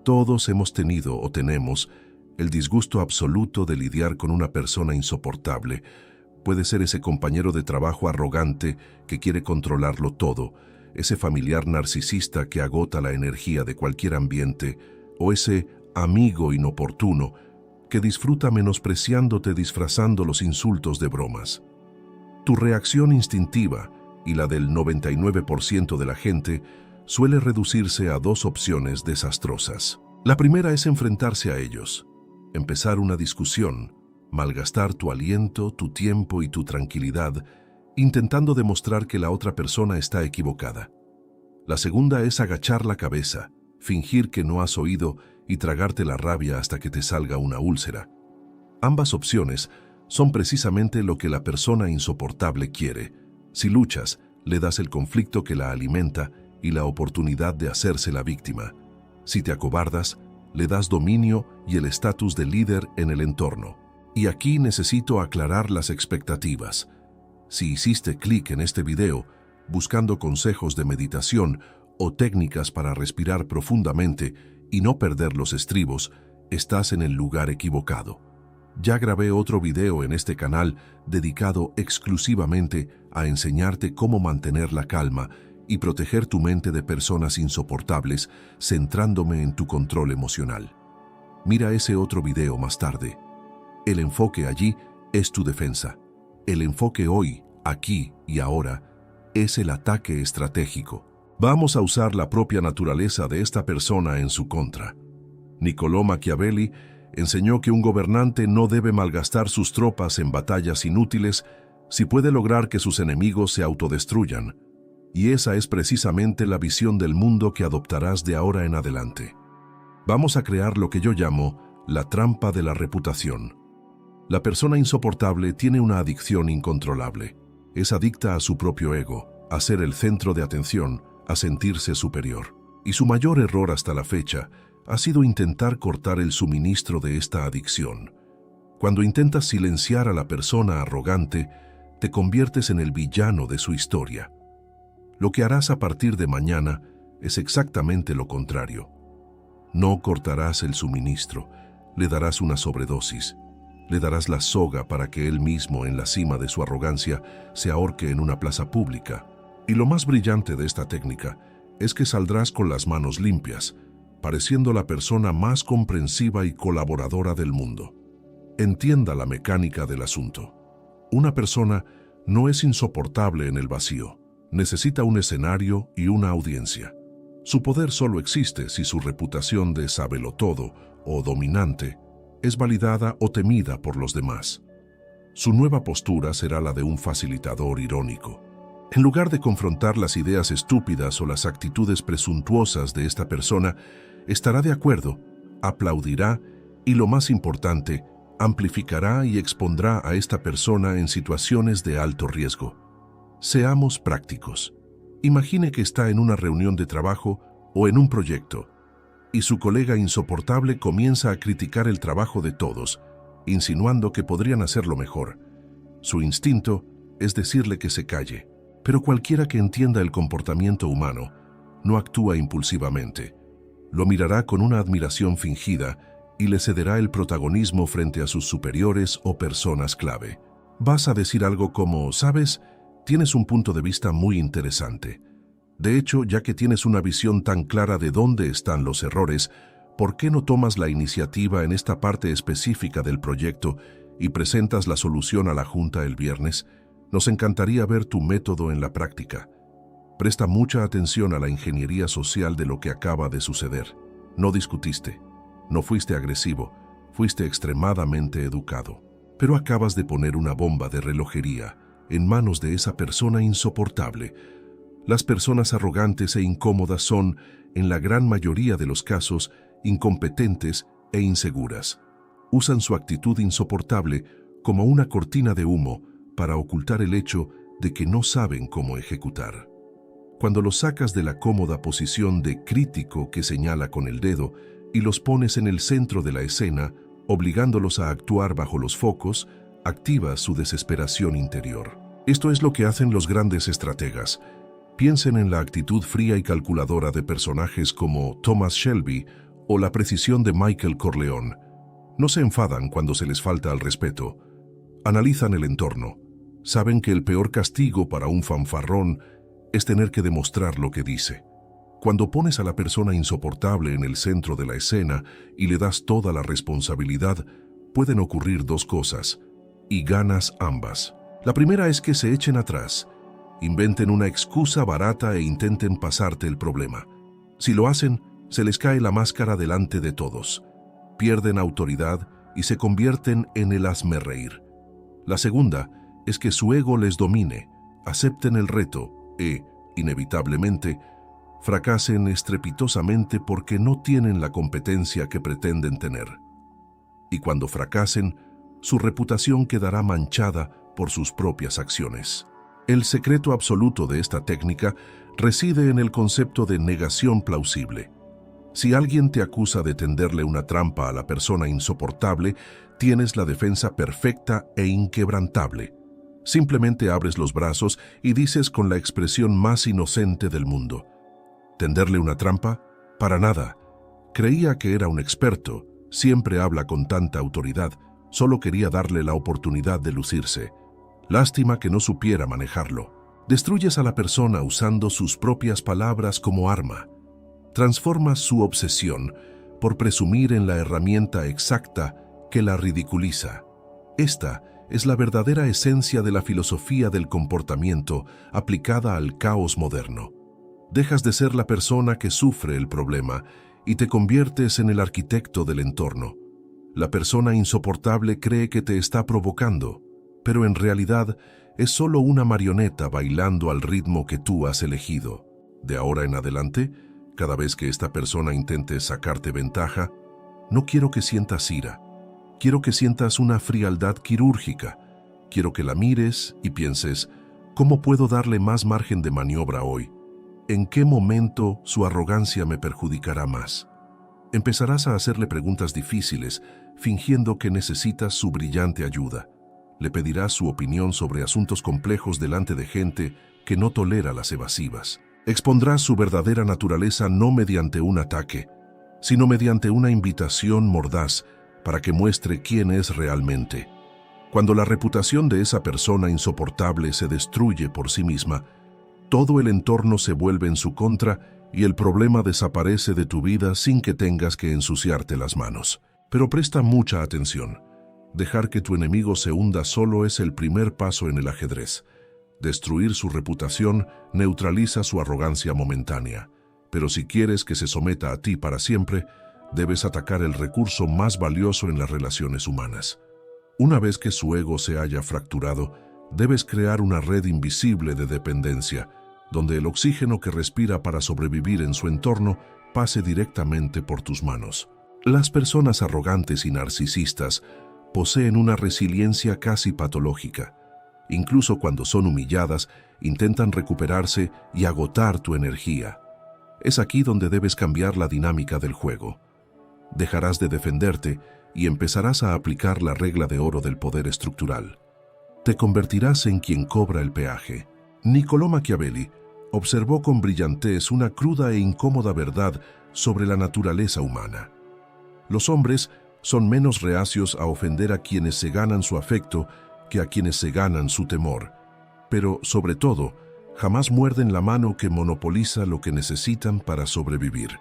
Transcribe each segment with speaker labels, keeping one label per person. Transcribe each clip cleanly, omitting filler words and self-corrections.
Speaker 1: Todos hemos tenido o tenemos el disgusto absoluto de lidiar con una persona insoportable. Puede ser ese compañero de trabajo arrogante que quiere controlarlo todo, ese familiar narcisista que agota la energía de cualquier ambiente, o ese amigo inoportuno que disfruta menospreciándote disfrazando los insultos de bromas. Tu reacción instintiva, y la del 99% de la gente, suele reducirse a dos opciones desastrosas. La primera es enfrentarse a ellos, empezar una discusión, malgastar tu aliento, tu tiempo y tu tranquilidad, intentando demostrar que la otra persona está equivocada. La segunda es agachar la cabeza, fingir que no has oído y tragarte la rabia hasta que te salga una úlcera. Ambas opciones son precisamente lo que la persona insoportable quiere. Si luchas, le das el conflicto que la alimenta y la oportunidad de hacerse la víctima. Si te acobardas, le das dominio y el estatus de líder en el entorno. Y aquí necesito aclarar las expectativas. Si hiciste clic en este video buscando consejos de meditación o técnicas para respirar profundamente y no perder los estribos, estás en el lugar equivocado. Ya grabé otro video en este canal dedicado exclusivamente a enseñarte cómo mantener la calma y proteger tu mente de personas insoportables, centrándome en tu control emocional. Mira ese otro video más tarde. El enfoque allí es tu defensa. El enfoque hoy, aquí y ahora, es el ataque estratégico. Vamos a usar la propia naturaleza de esta persona en su contra. Niccolò Machiavelli enseñó que un gobernante no debe malgastar sus tropas en batallas inútiles si puede lograr que sus enemigos se autodestruyan. Y esa es precisamente la visión del mundo que adoptarás de ahora en adelante. Vamos a crear lo que yo llamo la trampa de la reputación. La persona insoportable tiene una adicción incontrolable. Es adicta a su propio ego, a ser el centro de atención, a sentirse superior. Y su mayor error hasta la fecha ha sido intentar cortar el suministro de esta adicción. Cuando intentas silenciar a la persona arrogante, te conviertes en el villano de su historia. Lo que harás a partir de mañana es exactamente lo contrario. No cortarás el suministro, le darás una sobredosis. Le darás la soga para que él mismo, en la cima de su arrogancia, se ahorque en una plaza pública. Y lo más brillante de esta técnica es que saldrás con las manos limpias, pareciendo la persona más comprensiva y colaboradora del mundo. Entienda la mecánica del asunto. Una persona no es insoportable en el vacío. Necesita un escenario y una audiencia. Su poder solo existe si su reputación de sabelotodo o dominante es validada o temida por los demás. Su nueva postura será la de un facilitador irónico. En lugar de confrontar las ideas estúpidas o las actitudes presuntuosas de esta persona, estará de acuerdo, aplaudirá y, lo más importante, amplificará y expondrá a esta persona en situaciones de alto riesgo. Seamos prácticos. Imagine que está en una reunión de trabajo o en un proyecto, y su colega insoportable comienza a criticar el trabajo de todos, insinuando que podrían hacerlo mejor. Su instinto es decirle que se calle, pero cualquiera que entienda el comportamiento humano no actúa impulsivamente. Lo mirará con una admiración fingida y le cederá el protagonismo frente a sus superiores o personas clave. Vas a decir algo como, ¿sabes? Tienes un punto de vista muy interesante. De hecho, ya que tienes una visión tan clara de dónde están los errores, ¿por qué no tomas la iniciativa en esta parte específica del proyecto y presentas la solución a la junta el viernes? Nos encantaría ver tu método en la práctica. Presta mucha atención a la ingeniería social de lo que acaba de suceder. No discutiste, no fuiste agresivo, fuiste extremadamente educado. Pero acabas de poner una bomba de relojería en manos de esa persona insoportable. Las personas arrogantes e incómodas son, en la gran mayoría de los casos, incompetentes e inseguras. Usan su actitud insoportable como una cortina de humo para ocultar el hecho de que no saben cómo ejecutar. Cuando los sacas de la cómoda posición de crítico que señala con el dedo y los pones en el centro de la escena, obligándolos a actuar bajo los focos, activas su desesperación interior. Esto es lo que hacen los grandes estrategas. Piensen en la actitud fría y calculadora de personajes como Thomas Shelby o la precisión de Michael Corleone. No se enfadan cuando se les falta al respeto. Analizan el entorno. Saben que el peor castigo para un fanfarrón es tener que demostrar lo que dice. Cuando pones a la persona insoportable en el centro de la escena y le das toda la responsabilidad, pueden ocurrir dos cosas, y ganas ambas. La primera es que se echen atrás, inventen una excusa barata e intenten pasarte el problema. Si lo hacen, se les cae la máscara delante de todos. Pierden autoridad y se convierten en el hazmerreír. La segunda es que su ego les domine, acepten el reto e, inevitablemente, fracasen estrepitosamente porque no tienen la competencia que pretenden tener. Y cuando fracasen, su reputación quedará manchada por sus propias acciones. El secreto absoluto de esta técnica reside en el concepto de negación plausible. Si alguien te acusa de tenderle una trampa a la persona insoportable, tienes la defensa perfecta e inquebrantable. Simplemente abres los brazos y dices con la expresión más inocente del mundo: ¿tenderle una trampa? Para nada. Creía que era un experto, siempre habla con tanta autoridad, solo quería darle la oportunidad de lucirse. Lástima que no supiera manejarlo. Destruyes a la persona usando sus propias palabras como arma. Transformas su obsesión por presumir en la herramienta exacta que la ridiculiza. Esta es la verdadera esencia de la filosofía del comportamiento aplicada al caos moderno. Dejas de ser la persona que sufre el problema y te conviertes en el arquitecto del entorno. La persona insoportable cree que te está provocando, pero en realidad es solo una marioneta bailando al ritmo que tú has elegido. De ahora en adelante, cada vez que esta persona intente sacarte ventaja, no quiero que sientas ira. Quiero que sientas una frialdad quirúrgica. Quiero que la mires y pienses, ¿cómo puedo darle más margen de maniobra hoy? ¿En qué momento su arrogancia me perjudicará más? Empezarás a hacerle preguntas difíciles, fingiendo que necesitas su brillante ayuda. Le pedirás su opinión sobre asuntos complejos delante de gente que no tolera las evasivas. Expondrás su verdadera naturaleza no mediante un ataque, sino mediante una invitación mordaz para que muestre quién es realmente. Cuando la reputación de esa persona insoportable se destruye por sí misma, todo el entorno se vuelve en su contra y el problema desaparece de tu vida sin que tengas que ensuciarte las manos. Pero presta mucha atención. Dejar que tu enemigo se hunda solo es el primer paso en el ajedrez. Destruir su reputación neutraliza su arrogancia momentánea. Pero si quieres que se someta a ti para siempre, debes atacar el recurso más valioso en las relaciones humanas. Una vez que su ego se haya fracturado, debes crear una red invisible de dependencia, donde el oxígeno que respira para sobrevivir en su entorno pase directamente por tus manos. Las personas arrogantes y narcisistas poseen una resiliencia casi patológica. Incluso cuando son humilladas, intentan recuperarse y agotar tu energía. Es aquí donde debes cambiar la dinámica del juego. Dejarás de defenderte y empezarás a aplicar la regla de oro del poder estructural. Te convertirás en quien cobra el peaje. Niccolò Machiavelli observó con brillantez una cruda e incómoda verdad sobre la naturaleza humana. Los hombres son menos reacios a ofender a quienes se ganan su afecto que a quienes se ganan su temor. Pero, sobre todo, jamás muerden la mano que monopoliza lo que necesitan para sobrevivir.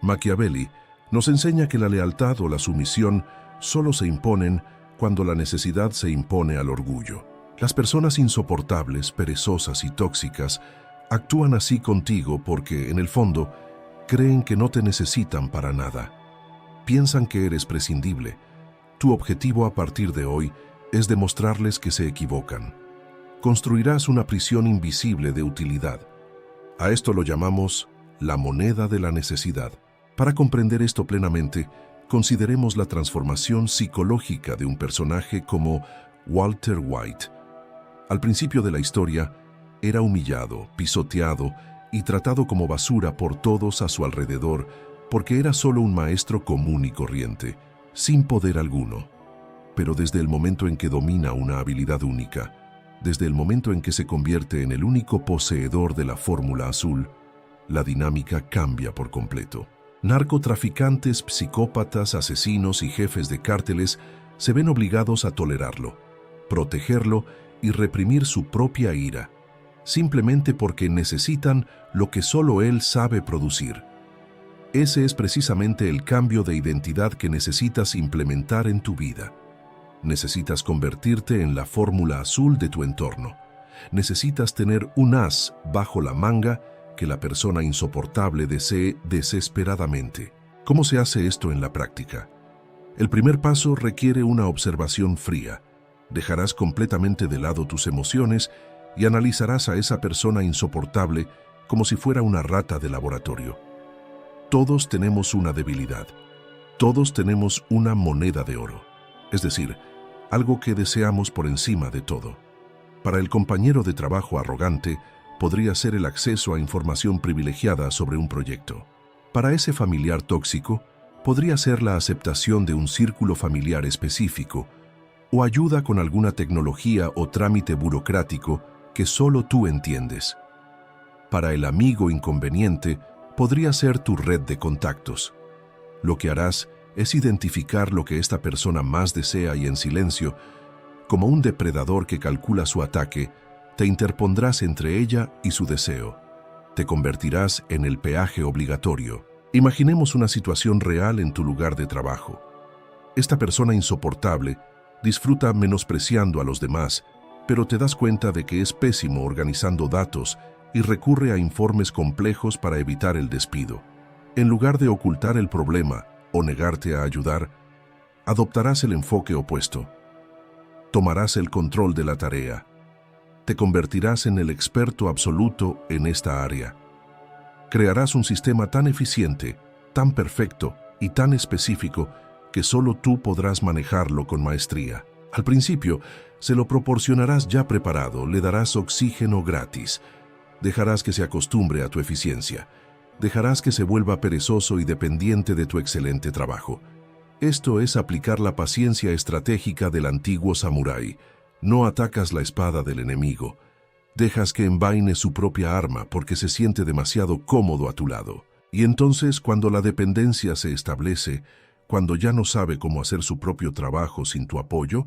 Speaker 1: Machiavelli nos enseña que la lealtad o la sumisión solo se imponen cuando la necesidad se impone al orgullo. Las personas insoportables, perezosas y tóxicas actúan así contigo porque, en el fondo, creen que no te necesitan para nada. Piensan que eres prescindible. Tu objetivo a partir de hoy es demostrarles que se equivocan. Construirás una prisión invisible de utilidad. A esto lo llamamos la moneda de la necesidad. Para comprender esto plenamente, consideremos la transformación psicológica de un personaje como Walter White. Al principio de la historia, era humillado, pisoteado y tratado como basura por todos a su alrededor porque era solo un maestro común y corriente, sin poder alguno. Pero desde el momento en que domina una habilidad única, desde el momento en que se convierte en el único poseedor de la fórmula azul, la dinámica cambia por completo. Narcotraficantes, psicópatas, asesinos y jefes de cárteles se ven obligados a tolerarlo, protegerlo y reprimir su propia ira, simplemente porque necesitan lo que solo él sabe producir. Ese es precisamente el cambio de identidad que necesitas implementar en tu vida. Necesitas convertirte en la fórmula azul de tu entorno. Necesitas tener un as bajo la manga que la persona insoportable desee desesperadamente. ¿Cómo se hace esto en la práctica? El primer paso requiere una observación fría. Dejarás completamente de lado tus emociones y analizarás a esa persona insoportable como si fuera una rata de laboratorio. Todos tenemos una debilidad. Todos tenemos una moneda de oro. Es decir, algo que deseamos por encima de todo. Para el compañero de trabajo arrogante, podría ser el acceso a información privilegiada sobre un proyecto. Para ese familiar tóxico, podría ser la aceptación de un círculo familiar específico o ayuda con alguna tecnología o trámite burocrático que solo tú entiendes. Para el amigo inconveniente, podría ser tu red de contactos. Lo que harás es identificar lo que esta persona más desea y en silencio, como un depredador que calcula su ataque, te interpondrás entre ella y su deseo. Te convertirás en el peaje obligatorio. Imaginemos una situación real en tu lugar de trabajo. Esta persona insoportable disfruta menospreciando a los demás, pero te das cuenta de que es pésimo organizando datos y recurre a informes complejos para evitar el despido. En lugar de ocultar el problema o negarte a ayudar, adoptarás el enfoque opuesto. Tomarás el control de la tarea. Te convertirás en el experto absoluto en esta área. Crearás un sistema tan eficiente, tan perfecto y tan específico que solo tú podrás manejarlo con maestría. Al principio, se lo proporcionarás ya preparado, le darás oxígeno gratis. Dejarás que se acostumbre a tu eficiencia. Dejarás que se vuelva perezoso y dependiente de tu excelente trabajo. Esto es aplicar la paciencia estratégica del antiguo samurái. No atacas la espada del enemigo. Dejas que envaine su propia arma porque se siente demasiado cómodo a tu lado. Y entonces, cuando la dependencia se establece, cuando ya no sabe cómo hacer su propio trabajo sin tu apoyo,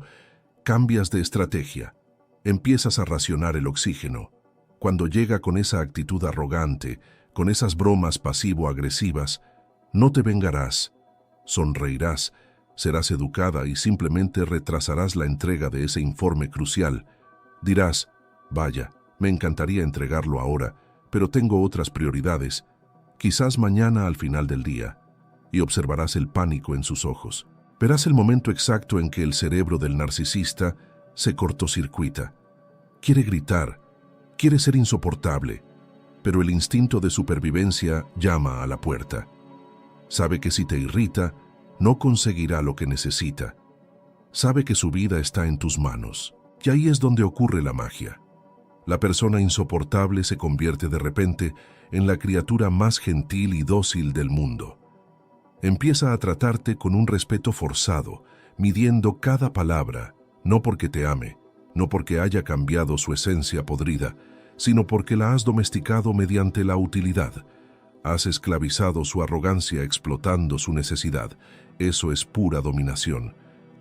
Speaker 1: cambias de estrategia. Empiezas a racionar el oxígeno. Cuando llega con esa actitud arrogante, con esas bromas pasivo-agresivas, no te vengarás, sonreirás, serás educada y simplemente retrasarás la entrega de ese informe crucial. Dirás, vaya, me encantaría entregarlo ahora, pero tengo otras prioridades, quizás mañana al final del día, y observarás el pánico en sus ojos. Verás el momento exacto en que el cerebro del narcisista se cortocircuita. Quiere gritar, quiere ser insoportable, pero el instinto de supervivencia llama a la puerta. Sabe que si te irrita, no conseguirá lo que necesita. Sabe que su vida está en tus manos, y ahí es donde ocurre la magia. La persona insoportable se convierte de repente en la criatura más gentil y dócil del mundo. Empieza a tratarte con un respeto forzado, midiendo cada palabra, no porque te ame, no porque haya cambiado su esencia podrida, sino porque la has domesticado mediante la utilidad. Has esclavizado su arrogancia explotando su necesidad. Eso es pura dominación.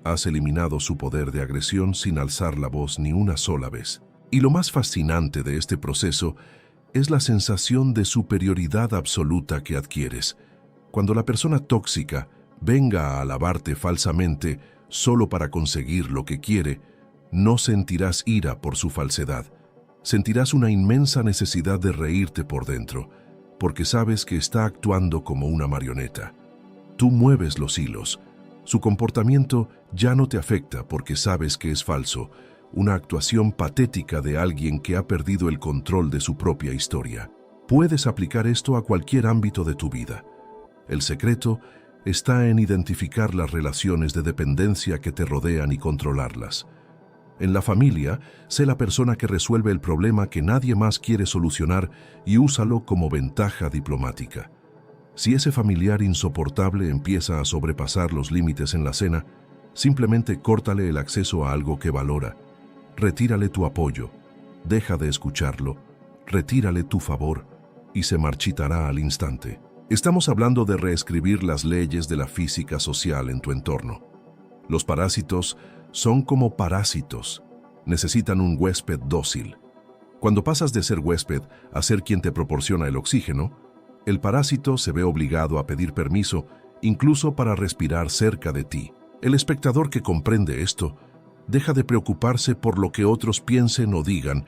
Speaker 1: Has eliminado su poder de agresión sin alzar la voz ni una sola vez. Y lo más fascinante de este proceso es la sensación de superioridad absoluta que adquieres. Cuando la persona tóxica venga a alabarte falsamente solo para conseguir lo que quiere, no sentirás ira por su falsedad. Sentirás una inmensa necesidad de reírte por dentro, porque sabes que está actuando como una marioneta. Tú mueves los hilos. Su comportamiento ya no te afecta porque sabes que es falso, una actuación patética de alguien que ha perdido el control de su propia historia. Puedes aplicar esto a cualquier ámbito de tu vida. El secreto está en identificar las relaciones de dependencia que te rodean y controlarlas. En la familia, sé la persona que resuelve el problema que nadie más quiere solucionar y úsalo como ventaja diplomática. Si ese familiar insoportable empieza a sobrepasar los límites en la cena, simplemente córtale el acceso a algo que valora. Retírale tu apoyo, deja de escucharlo, retírale tu favor y se marchitará al instante. Estamos hablando de reescribir las leyes de la física social en tu entorno. Los parásitos son como parásitos. Necesitan un huésped dócil. Cuando pasas de ser huésped a ser quien te proporciona el oxígeno, el parásito se ve obligado a pedir permiso incluso para respirar cerca de ti. El espectador que comprende esto deja de preocuparse por lo que otros piensen o digan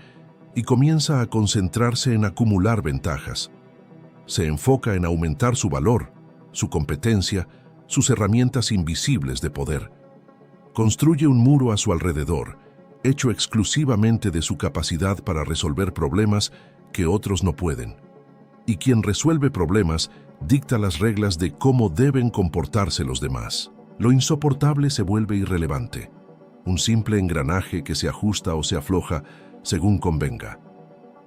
Speaker 1: y comienza a concentrarse en acumular ventajas. Se enfoca en aumentar su valor, su competencia, sus herramientas invisibles de poder. Construye un muro a su alrededor, hecho exclusivamente de su capacidad para resolver problemas que otros no pueden. Y quien resuelve problemas dicta las reglas de cómo deben comportarse los demás. Lo insoportable se vuelve irrelevante, un simple engranaje que se ajusta o se afloja según convenga.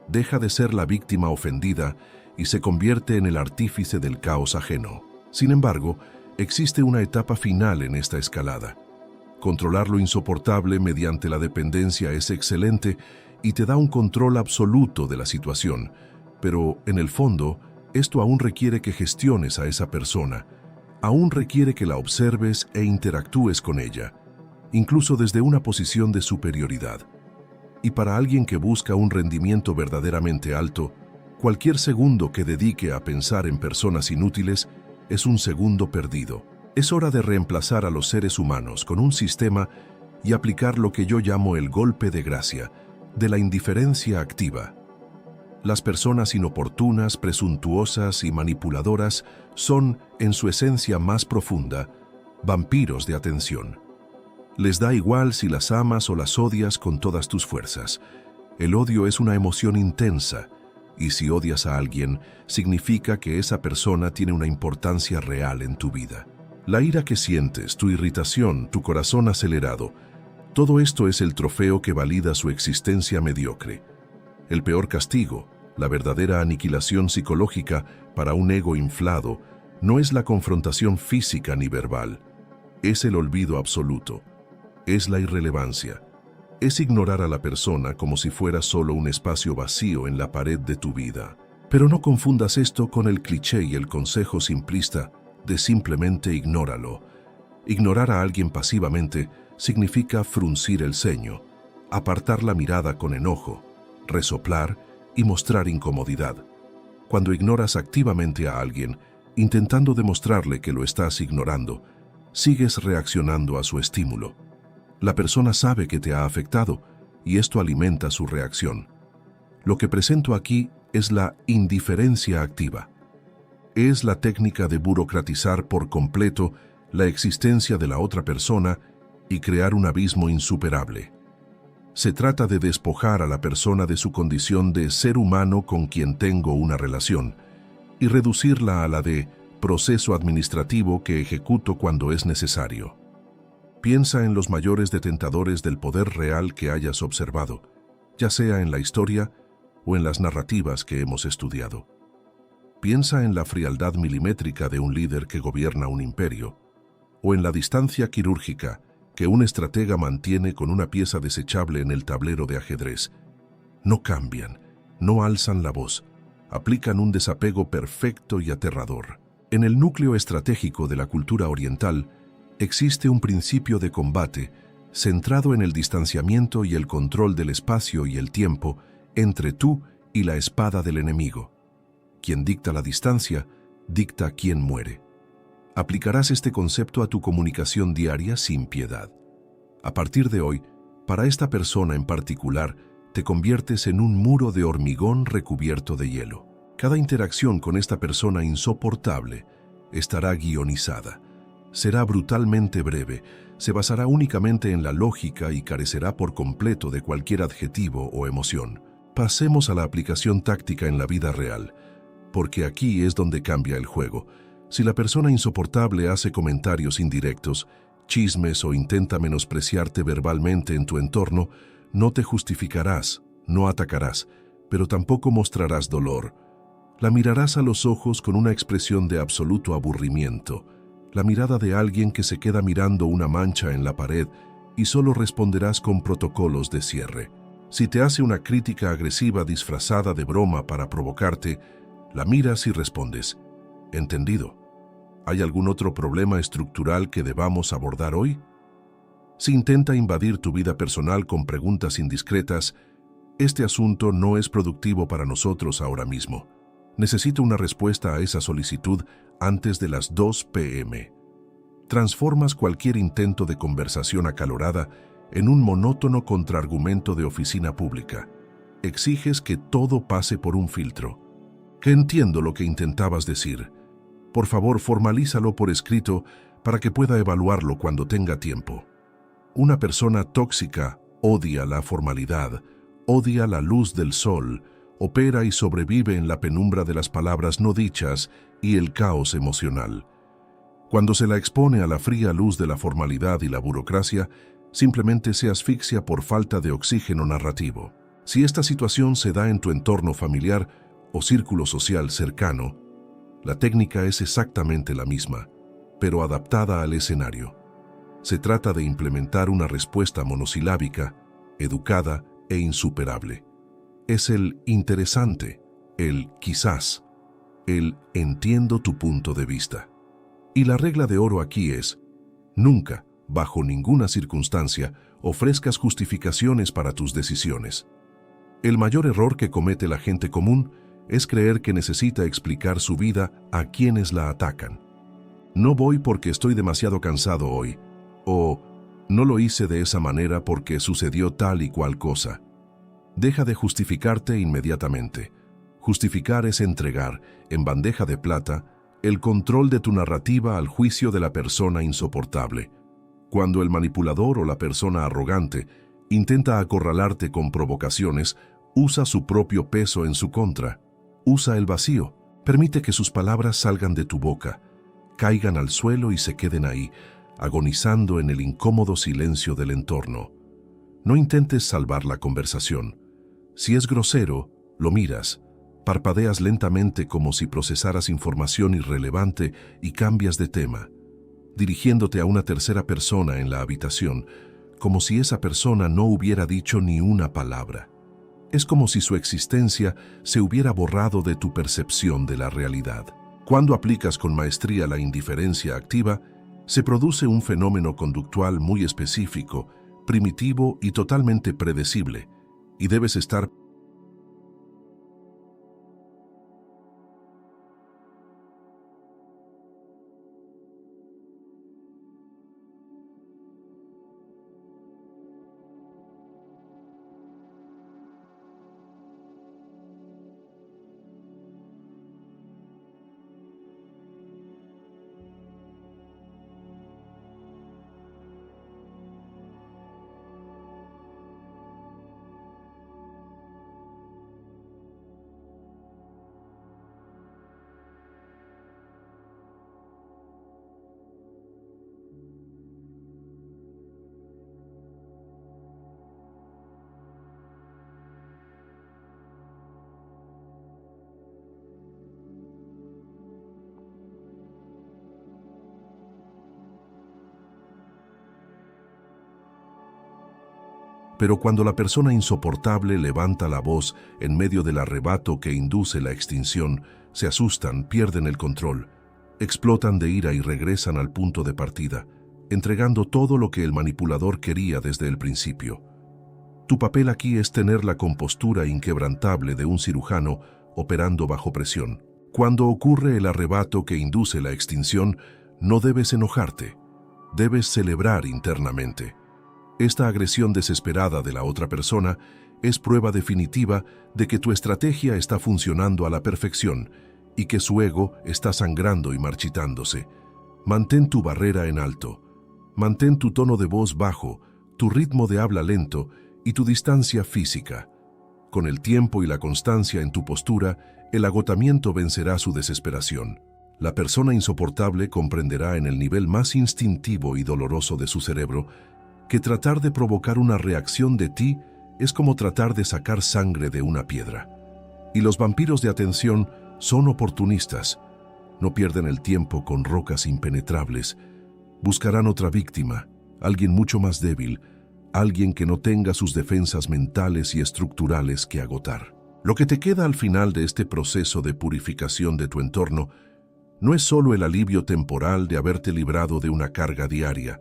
Speaker 1: Deja de ser la víctima ofendida y se convierte en el artífice del caos ajeno. Sin embargo, existe una etapa final en esta escalada. Controlar lo insoportable mediante la dependencia es excelente y te da un control absoluto de la situación, pero en el fondo, esto aún requiere que gestiones a esa persona, aún requiere que la observes e interactúes con ella, incluso desde una posición de superioridad. Y para alguien que busca un rendimiento verdaderamente alto, cualquier segundo que dedique a pensar en personas inútiles es un segundo perdido. Es hora de reemplazar a los seres humanos con un sistema y aplicar lo que yo llamo el golpe de gracia, de la indiferencia activa. Las personas inoportunas, presuntuosas y manipuladoras son, en su esencia más profunda, vampiros de atención. Les da igual si las amas o las odias con todas tus fuerzas. El odio es una emoción intensa, y si odias a alguien, significa que esa persona tiene una importancia real en tu vida. La ira que sientes, tu irritación, tu corazón acelerado, todo esto es el trofeo que valida su existencia mediocre. El peor castigo, la verdadera aniquilación psicológica para un ego inflado, no es la confrontación física ni verbal, es el olvido absoluto, es la irrelevancia. Es ignorar a la persona como si fuera solo un espacio vacío en la pared de tu vida. Pero no confundas esto con el cliché y el consejo simplista de simplemente ignóralo. Ignorar a alguien pasivamente significa fruncir el ceño, apartar la mirada con enojo, resoplar y mostrar incomodidad. Cuando ignoras activamente a alguien, intentando demostrarle que lo estás ignorando, sigues reaccionando a su estímulo. La persona sabe que te ha afectado y esto alimenta su reacción. Lo que presento aquí es la indiferencia activa. Es la técnica de burocratizar por completo la existencia de la otra persona y crear un abismo insuperable. Se trata de despojar a la persona de su condición de ser humano con quien tengo una relación y reducirla a la de proceso administrativo que ejecuto cuando es necesario. Piensa en los mayores detentadores del poder real que hayas observado, ya sea en la historia o en las narrativas que hemos estudiado. Piensa en la frialdad milimétrica de un líder que gobierna un imperio, o en la distancia quirúrgica que un estratega mantiene con una pieza desechable en el tablero de ajedrez. No cambian, no alzan la voz, aplican un desapego perfecto y aterrador. En el núcleo estratégico de la cultura oriental, existe un principio de combate centrado en el distanciamiento y el control del espacio y el tiempo entre tú y la espada del enemigo. Quien dicta la distancia, dicta quién muere. Aplicarás este concepto a tu comunicación diaria sin piedad. A partir de hoy, para esta persona en particular, te conviertes en un muro de hormigón recubierto de hielo. Cada interacción con esta persona insoportable estará guionizada. Será brutalmente breve, se basará únicamente en la lógica y carecerá por completo de cualquier adjetivo o emoción. Pasemos a la aplicación táctica en la vida real, porque aquí es donde cambia el juego. Si la persona insoportable hace comentarios indirectos, chismes o intenta menospreciarte verbalmente en tu entorno, no te justificarás, no atacarás, pero tampoco mostrarás dolor. La mirarás a los ojos con una expresión de absoluto aburrimiento, la mirada de alguien que se queda mirando una mancha en la pared y solo responderás con protocolos de cierre. Si te hace una crítica agresiva disfrazada de broma para provocarte, la miras y respondes: Entendido. ¿Hay algún otro problema estructural que debamos abordar hoy? Si intenta invadir tu vida personal con preguntas indiscretas, este asunto no es productivo para nosotros ahora mismo. Necesito una respuesta a esa solicitud antes de las 2 p.m. Transformas cualquier intento de conversación acalorada en un monótono contraargumento de oficina pública. Exiges que todo pase por un filtro. Que entiendo lo que intentabas decir. Por favor, formalízalo por escrito para que pueda evaluarlo cuando tenga tiempo. Una persona tóxica odia la formalidad, odia la luz del sol, opera y sobrevive en la penumbra de las palabras no dichas y el caos emocional. Cuando se la expone a la fría luz de la formalidad y la burocracia, simplemente se asfixia por falta de oxígeno narrativo. Si esta situación se da en tu entorno familiar o círculo social cercano, la técnica es exactamente la misma, pero adaptada al escenario. Se trata de implementar una respuesta monosilábica, educada e insuperable. Es el interesante, el quizás, el entiendo tu punto de vista. Y la regla de oro aquí es, nunca, bajo ninguna circunstancia, ofrezcas justificaciones para tus decisiones. El mayor error que comete la gente común es creer que necesita explicar su vida a quienes la atacan. No voy porque estoy demasiado cansado hoy, o no lo hice de esa manera porque sucedió tal y cual cosa. Deja de justificarte inmediatamente. Justificar es entregar, en bandeja de plata, el control de tu narrativa al juicio de la persona insoportable. Cuando el manipulador o la persona arrogante intenta acorralarte con provocaciones, usa su propio peso en su contra. Usa el vacío. Permite que sus palabras salgan de tu boca, caigan al suelo y se queden ahí, agonizando en el incómodo silencio del entorno. No intentes salvar la conversación. Si es grosero, lo miras, parpadeas lentamente como si procesaras información irrelevante y cambias de tema, dirigiéndote a una tercera persona en la habitación, como si esa persona no hubiera dicho ni una palabra. Es como si su existencia se hubiera borrado de tu percepción de la realidad. Cuando aplicas con maestría la indiferencia activa, se produce un fenómeno conductual muy específico, primitivo y totalmente predecible, y debes estar Pero cuando la persona insoportable levanta la voz en medio del arrebato que induce la extinción, se asustan, pierden el control, explotan de ira y regresan al punto de partida, entregando todo lo que el manipulador quería desde el principio. Tu papel aquí es tener la compostura inquebrantable de un cirujano operando bajo presión. Cuando ocurre el arrebato que induce la extinción, no debes enojarte, debes celebrar internamente. Esta agresión desesperada de la otra persona es prueba definitiva de que tu estrategia está funcionando a la perfección y que su ego está sangrando y marchitándose. Mantén tu barrera en alto, mantén tu tono de voz bajo, tu ritmo de habla lento y tu distancia física. Con el tiempo y la constancia en tu postura, el agotamiento vencerá su desesperación. La persona insoportable comprenderá en el nivel más instintivo y doloroso de su cerebro que tratar de provocar una reacción de ti es como tratar de sacar sangre de una piedra. Y los vampiros de atención son oportunistas. No pierden el tiempo con rocas impenetrables. Buscarán otra víctima, alguien mucho más débil, alguien que no tenga sus defensas mentales y estructurales que agotar. Lo que te queda al final de este proceso de purificación de tu entorno no es solo el alivio temporal de haberte librado de una carga diaria.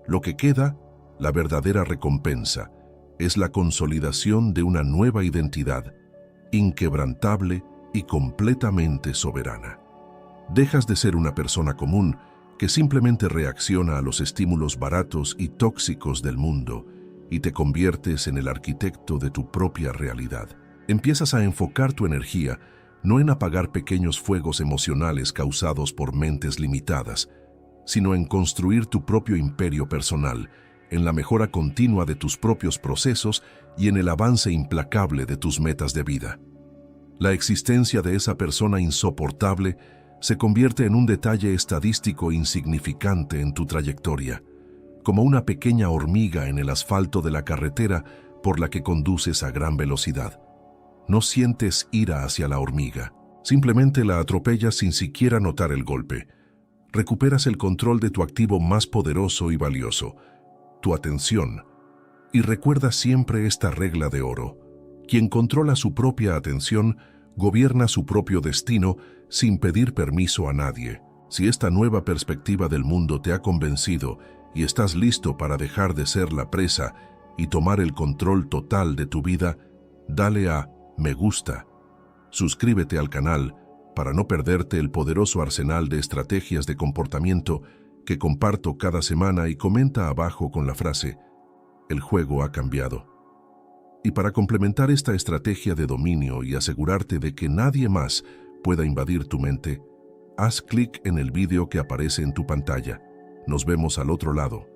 Speaker 1: Lo que queda, la verdadera recompensa, es la consolidación de una nueva identidad, inquebrantable y completamente soberana. Dejas de ser una persona común que simplemente reacciona a los estímulos baratos y tóxicos del mundo y te conviertes en el arquitecto de tu propia realidad. Empiezas a enfocar tu energía no en apagar pequeños fuegos emocionales causados por mentes limitadas, sino en construir tu propio imperio personal, en la mejora continua de tus propios procesos y en el avance implacable de tus metas de vida. La existencia de esa persona insoportable se convierte en un detalle estadístico insignificante en tu trayectoria, como una pequeña hormiga en el asfalto de la carretera por la que conduces a gran velocidad. No sientes ira hacia la hormiga, simplemente la atropellas sin siquiera notar el golpe. Recuperas el control de tu activo más poderoso y valioso, tu atención, y recuerda siempre esta regla de oro: quien controla su propia atención gobierna su propio destino sin pedir permiso a nadie. Si esta nueva perspectiva del mundo te ha convencido y estás listo para dejar de ser la presa y tomar el control total de tu vida, dale a me gusta. Suscríbete al canal para no perderte el poderoso arsenal de estrategias de comportamiento que comparto cada semana, y comenta abajo con la frase "El juego ha cambiado". Y para complementar esta estrategia de dominio y asegurarte de que nadie más pueda invadir tu mente, haz clic en el vídeo que aparece en tu pantalla. Nos vemos al otro lado.